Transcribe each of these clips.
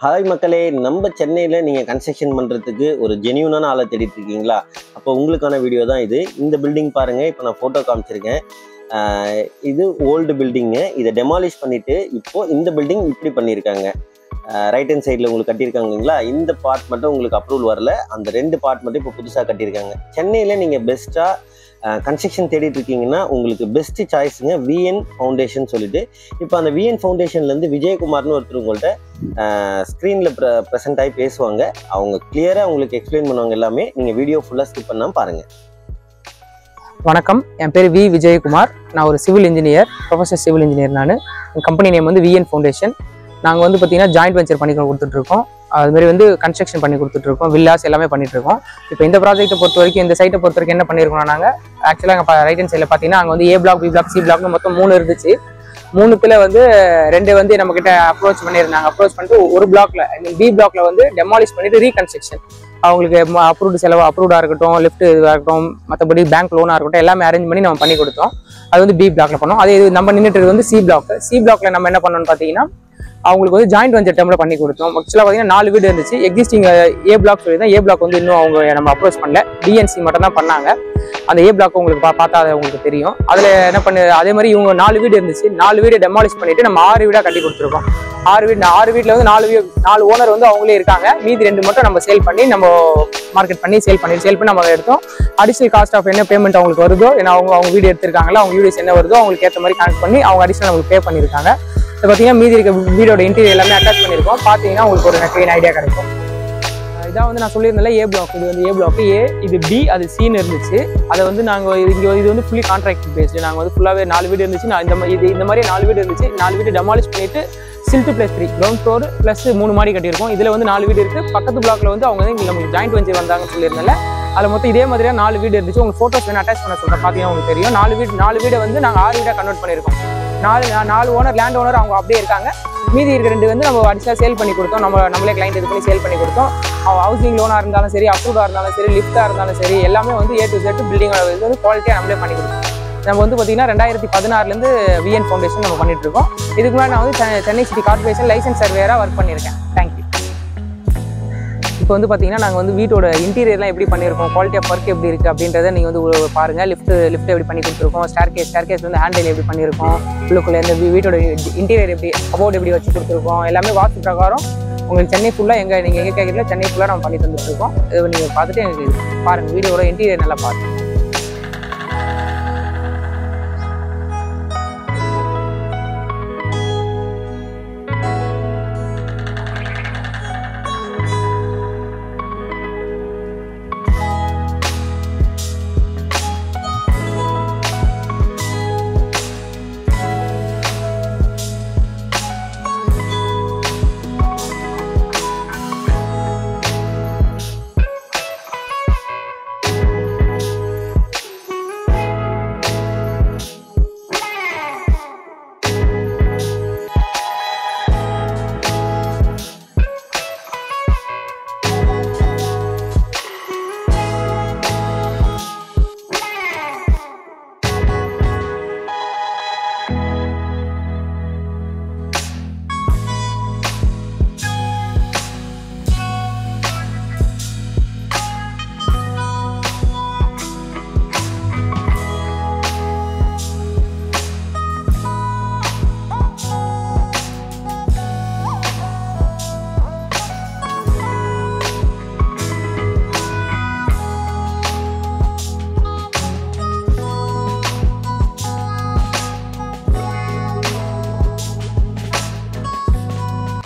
Hi மக்களே, நம்ம சென்னையில் நீங்கள் கன்ஸ்ட்ரக்ஷன் பண்ணுறதுக்கு ஒரு ஜென்யூனான ஆளை தேடிட்டு இருக்கீங்களா? அப்போ உங்களுக்கான வீடியோ தான் இது. இந்த பில்டிங் பாருங்கள், இப்போ நான் ஃபோட்டோ காமிச்சிருக்கேன். இது ஓல்டு பில்டிங்கு. இதை டெமாலிஷ் பண்ணிவிட்டு இப்போது இந்த பில்டிங் இப்படி பண்ணியிருக்காங்க. ரைட் ஹேண்ட் சைடில் உங்களுக்கு கட்டியிருக்காங்க இல்லைங்களா? இந்த பார்ட் மட்டும் உங்களுக்கு அப்ரூவல் வரல. அந்த 2 பார்ட் மட்டும் இப்போ புதுசாக கட்டியிருக்காங்க. சென்னையில் நீங்கள் பெஸ்ட்டாக கன்ஸ்ட்ரக்ஷன் தேடிட்டு இருக்கீங்கன்னா உங்களுக்கு பெஸ்ட் சாய்ஸுங்க விஎன் ஃபவுண்டேஷன் சொல்லிட்டு. இப்போ அந்த விஎன் ஃபவுண்டேஷன்லேருந்து விஜயகுமார்னு ஒருத்தர் உங்கள்கிட்ட ஸ்க்ரீனில் ப்ரெசென்ட் ஆகி பேசுவாங்க. அவங்க கிளியராக உங்களுக்கு எக்ஸ்பிளைன் பண்ணுவாங்க எல்லாமே. நீங்கள் வீடியோ ஃபுல்லாக ஸ்கிப் பண்ணாமல் பாருங்கள். வணக்கம், என் பேர் விஜயகுமார். நான் ஒரு civil engineer, professional civil engineer. நான் என் கம்பெனி நேம் வந்து விஎன் ஃபவுண்டேஷன். நாங்கள் வந்து பார்த்தீங்கன்னா ஜாயிண்ட் வெஞ்சர் பண்ணி கொடுத்துட்ருக்கோம். அதுமாதிரி வந்து கன்ஸ்ட்ரக்ஷன் பண்ணி கொடுத்துட்ருக்கோம், வில்லாஸ் எல்லாமே பண்ணிட்டுருக்கோம். இப்போ இந்த ப்ராஜெக்ட்டை பொறுத்த வரைக்கும், இந்த சைட்டை பொறுத்த வரைக்கும் என்ன பண்ணியிருக்கோம், நாங்கள் ஆக்சுவலாக எங்கள் ரைட் ஹேண்ட் சைடில் பார்த்தீங்கன்னா அங்கே வந்து ஏ பிளாக், பி பிளாக், சி பிளாக்னு மொத்தம் 3 இருந்துச்சு. 3த்துல வந்து 2 வந்து நம்மக்கிட்ட அப்ரோச் பண்ணியிருந்தாங்க. அப்ரோச் பண்ணிட்டு ஒரு பிளாக்ல, பி பிளாக்ல வந்து டெமாலிஷ் பண்ணிட்டு ரீகன்ஸ்ட்ரக்ஷன் அவங்களுக்கு அப்ரூவ்டு செலவு, அப்ரூவ்டாக இருக்கட்டும், லிஃப்ட் இதாக இருக்கட்டும், மற்றபடி பேங்க் லோனாக இருக்கட்டும், எல்லாமே அரேஞ்ச் பண்ணி நம்ம பண்ணி கொடுத்தோம். அது வந்து பி பிளாக்ல பண்ணோம். அதே இது நம்ம நின்றுட்டு வந்து சி பிளாக். சி பிளாக்ல நம்ம என்ன பண்ணோம்னு பார்த்தீங்கன்னா, அவங்களுக்கு வந்து ஜாயிண்ட் வெஞ்சர் டேர்மில் பண்ணி கொடுத்தோம். ஆக்சுவலாக பார்த்தீங்கன்னா 4 வீடு இருந்துச்சு. எக்ஸிஸ்டிங் ஏ பிளாக் சொல்லி தான். ஏ பிளாக் வந்து இன்னும் அவங்க நம்ம அப்ரோச் பண்ணல, டிஎன்சி மட்டும் தான் பண்ணாங்க. அந்த ஏ பிளாக் உங்களுக்கு பார்த்தா உங்களுக்கு தெரியும். அதில் என்ன பண்ணு, அதே மாதிரி இவங்க 4 வீடு இருந்துச்சு. 4 வீடு டெமாலிஷ் பண்ணிட்டு நம்ம 6 வீடாக கட்டி கொடுத்துருக்கோம். 6 வீட்டில் வந்து 4 ஓனர் வந்து அவங்களே இருக்காங்க. மீதி 2 மட்டும் நம்ம சேல் பண்ணி, நம்ம மார்க்கெட் பண்ணி சேல் பண்ணி நம்ம எடுத்தோம். அடிஷனல் காஸ்ட் ஆஃப் என்ன பேமெண்ட் அவங்களுக்கு வருதோ, ஏன்னா அவங்க வீடு எடுத்திருக்காங்களா, அவங்க வீடியோஸ் என்ன வருதோ அவங்களுக்கு ஏற்ற மாதிரி கனெக்ட் பண்ணி அவங்க அடிஷனல் அவங்களுக்கு பே பண்ணியிருக்காங்க. இப்போ பார்த்தீங்கன்னா மீதி இருக்க வீடோட இன்டீரியர் எல்லாமே அட்டாச் பண்ணியிருக்கோம். பார்த்தீங்கன்னா உங்களுக்கு ஒரு கிளீன் ஐடியா கிடைக்கும். இதான் வந்து நான் சொல்லியிருந்தேன் ஏ பிளாக். இது வந்து ஏ பிளாக். ஏ இது பி, அது சின்னு இருந்துச்சு. அதை வந்து நாங்கள் இது வந்து ஃபுல்லி கான்ட்ராக்ட் பேஸ்டு. நாங்கள் வந்து ஃபுல்லாகவே 4 வீடு இருந்துச்சு. இந்த மாதிரி 4 வீடு இருந்துச்சு. 4 வீடு டெமாலிஷ் பண்ணிட்டு சில்ட் +3 கிரவுண்ட் ஃப்ளோர் ப்ளஸ் 3 மாடி கட்டியிருக்கோம். இதில் வந்து 4 வீடு இருக்குது. பக்கத்து பிளாக்ல வந்து அவங்க வந்து நமக்கு ஜாயிண்ட் வெஞ்சர் வந்தாங்கன்னு சொல்லியிருந்தால அதில் மொத்தம் இதே மாதிரியாக 4 வீடு இருந்துச்சு. உங்களுக்கு ஃபோட்டோஸ் வேணும் அட்டாச் பண்ண சொல்கிறேன். பார்த்தீங்கன்னா உங்களுக்கு தெரியும். 4 வீடை வந்து நாங்கள் 6 வீடாக கன்வெர்ட் பண்ணியிருக்கோம். 4 ஓனர், லேண்ட் ஓனர் அவங்க அப்படியே இருக்காங்க. மீதி இருக்க 2 வந்து நம்ம அடிஷனல் சேல் பண்ணி கொடுத்தோம். நம்மளே கிளைண்ட் இது பண்ணி சேல் பண்ணி கொடுத்தோம். ஹவுசிங் லோனாக இருந்தாலும் சரி, அப்ரூவ்டாக இருந்தாலும் சரி, லிஃப்டாக இருந்தாலும் சரி, எல்லாமே வந்து A to Z பில்டிங்கோட இது வந்து குவாலிட்டியாக நம்மளே பண்ணி கொடுத்தோம். நம்ம வந்து பார்த்தீங்கன்னா 2016லேருந்து விஎன் ஃபவுண்டேஷன் நம்ம பண்ணிட்டு இருக்கோம். இதுக்கு முன்னாடி நான் வந்து சென்னை சிட்டி கார்பரேஷன் லைசன்ஸ் சர்வேயராக ஒர்க் பண்ணியிருக்கேன். தேங்க்யூ. இப்போ வந்து பார்த்தீங்கன்னா நாங்கள் வந்து வீட்டோட இன்டீரியர்லாம் எப்படி பண்ணியிருக்கோம், குவாலிட்டி ஆஃப் ஒர்க் எப்படி இருக்குது அப்படின்றத நீங்கள் வந்து பாருங்கள். லிஃப்ட் எப்படி பண்ணி கொடுத்துருக்கோம், ஸ்டேர்கேஸ் வந்து ஹேண்டில் எப்படி பண்ணியிருக்கோம், உள்ளுக்குள்ளே இந்த வீட்டோட இன்டீரியர் எப்படி அபோர்ட் எப்படி வச்சு கொடுத்துருக்கோம், எல்லாமே வாஸ்து பிரகாரம் உங்களுக்கு சென்னை ஃபுல்லாக நீங்கள் எங்கே கேட்குறீங்களோ சென்னை ஃபுல்லாக நம்ம பண்ணி தந்துட்டுருக்கோம். இது நீங்கள் பார்த்துட்டு எனக்கு பாருங்கள், வீடியோட இன்டீரியர் நல்லா பாருங்கள்.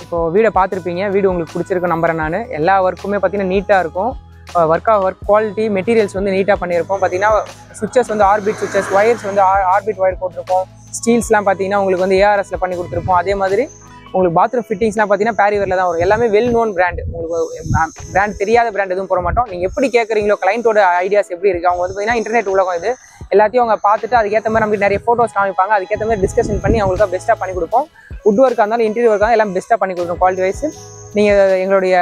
இப்போ வீடை பார்த்துருப்பீங்க. வீடு உங்களுக்கு பிடிச்சிருக்க நம்புறேன். நான் எல்லா ஒர்க்குமே பார்த்தீங்கன்னா நீட்டாக இருக்கும். ஒர்க் குவாலிட்டி மெட்டீரியல்ஸ் வந்து நீட்டாக பண்ணியிருப்போம். பார்த்தீங்கன்னா சுவிச்சஸ் வந்து ஆர்பிட் சுவிச்சஸ், ஒயர்ஸ் வந்து ஆர்பிட் ஒயர் போட்டிருப்போம். ஸ்டீல்ஸ்லாம் பார்த்தீங்கன்னா உங்களுக்கு வந்து ஏஆர்எஸ்ல பண்ணி கொடுத்துருப்போம். அதே மாதிரி உங்களுக்கு பாத்ரூம் ஃபிட்டிங்ஸ்லாம் பார்த்தீங்கன்னா பேரிவரில் தான் வரும். எல்லாமே வெல் நோன் பிராண்ட். உங்களுக்கு பிராண்ட் தெரியாத பிராண்ட் எதுவும் போட மாட்டோம். நீங்கள் எப்படி கேட்குறீங்களோ, கிளைண்ட்டோட ஐடியாஸ் எப்படி இருக்குது, அவங்க வந்து பார்த்தீங்கன்னா இன்டர்நெட் உலகம் இது எல்லாத்தையும் அவங்க பார்த்துட்டு அதுக்கேற்ற மாதிரி நமக்கு நிறைய ஃபோட்டோஸ் காமிப்பாங்க. அதுக்கேற்ற மாதிரி டிஸ்கஷன் பண்ணி அவங்களுக்கு பெஸ்ட்டாக பண்ணி கொடுப்போம். வுட் ஒர்க்காக இருந்தாலும் இன்டீரியர் ஒர்க்காக எல்லாம் பெஸ்ட்டாக பண்ணி கொடுக்கும் குவாலிட்டி வைஸ். நீங்கள் எங்களுடைய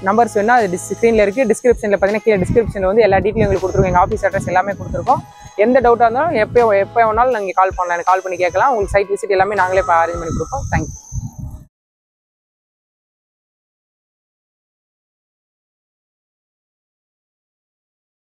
நம்பர்ஸ் வேணால் அது ஸ்க்ரீனில் இருக்குது. டிஸ்கிரிப்ஷனில் பார்த்தீங்கன்னா கீழே டிஸ்கிரிப்ஷனில் வந்து எல்லா டீட்டெயிலும் எங்களுக்கு கொடுத்துருக்கோம். எங்கள் ஆஃபீஸ் அட்ரஸ் எல்லாமே கொடுத்துருக்கோம். எந்த டவுட்டாக இருந்தாலும் எப்போ வேணாலும் நீங்கள் கால் பண்ணலாம். கால் பண்ணி கேட்கலாம். உங்களுக்கு சைட் விசிட் எல்லாமே நாங்களே அரேஞ்ச் பண்ணி கொடுப்போம். தேங்க்யூ.